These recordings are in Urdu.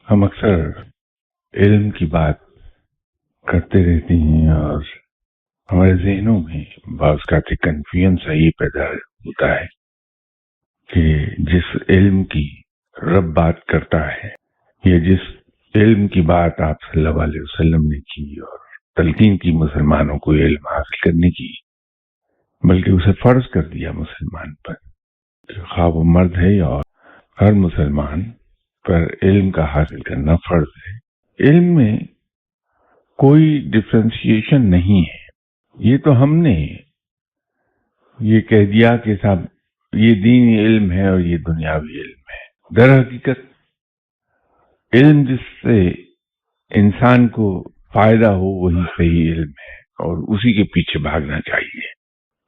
ہم اکثر علم کی بات کرتے رہتے ہیں اور ہمارے ذہنوں میں بعض کا کنفیوژن سا یہ پیدا ہوتا ہے کہ جس علم کی رب بات کرتا ہے یا جس علم کی بات آپ صلی اللہ علیہ وسلم نے کی اور تلقین کی مسلمانوں کو علم حاصل کرنے کی، بلکہ اسے فرض کر دیا مسلمان پر، خواہ وہ مرد ہے یا ہر مسلمان پر علم کا حاصل کرنا فرض ہے۔ علم میں کوئی ڈفرینشیشن نہیں ہے۔ یہ تو ہم نے یہ کہہ دیا کہ صاحب یہ دینی علم ہے اور یہ دنیاوی علم ہے۔ در حقیقت علم جس سے انسان کو فائدہ ہو وہی صحیح علم ہے اور اسی کے پیچھے بھاگنا چاہیے۔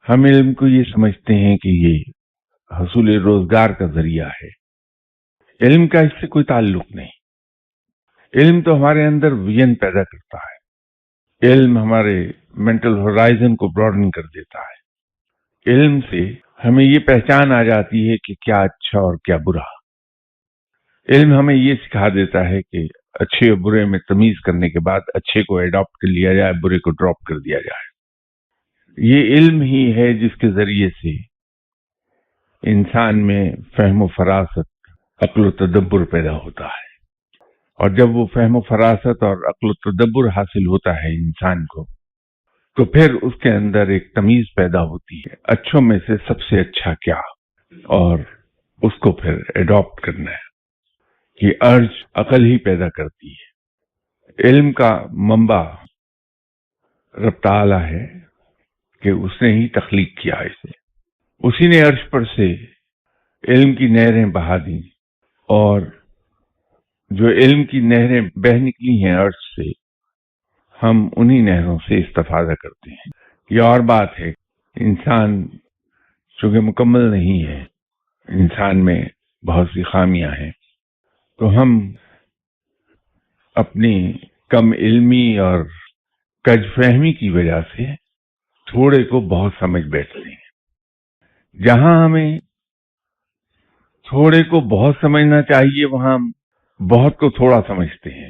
ہم علم کو یہ سمجھتے ہیں کہ یہ حصول روزگار کا ذریعہ ہے۔ علم کا اس سے کوئی تعلق نہیں۔ علم تو ہمارے اندر ویژن پیدا کرتا ہے۔ علم ہمارے مینٹل ہورائزن کو براڈن کر دیتا ہے۔ علم سے ہمیں یہ پہچان آ جاتی ہے کہ کیا اچھا اور کیا برا۔ علم ہمیں یہ سکھا دیتا ہے کہ اچھے اور برے میں تمیز کرنے کے بعد اچھے کو ایڈاپٹ کر لیا جائے، برے کو ڈراپ کر دیا جائے۔ یہ علم ہی ہے جس کے ذریعے سے انسان میں فہم و فراست، عقل و تدبر پیدا ہوتا ہے، اور جب وہ فہم و فراست اور عقل و تدبر حاصل ہوتا ہے انسان کو، تو پھر اس کے اندر ایک تمیز پیدا ہوتی ہے، اچھوں میں سے سب سے اچھا کیا، اور اس کو پھر ایڈاپٹ کرنا ہے۔ یہ ارج عقل ہی پیدا کرتی ہے۔ علم کا منبع رب تعالی ہے کہ اس نے ہی تخلیق کیا اسے، اسی نے عرش پر سے علم کی نہریں بہا دیں، اور جو علم کی نہریں بہہ نکلی ہیں عرش سے، ہم انہی نہروں سے استفادہ کرتے ہیں۔ یہ اور بات ہے، انسان چونکہ مکمل نہیں ہے، انسان میں بہت سی خامیاں ہیں، تو ہم اپنی کم علمی اور کج فہمی کی وجہ سے تھوڑے کو بہت سمجھ بیٹھتے ہیں۔ جہاں ہمیں تھوڑے کو بہت سمجھنا چاہیے وہاں ہم بہت کو تھوڑا سمجھتے ہیں۔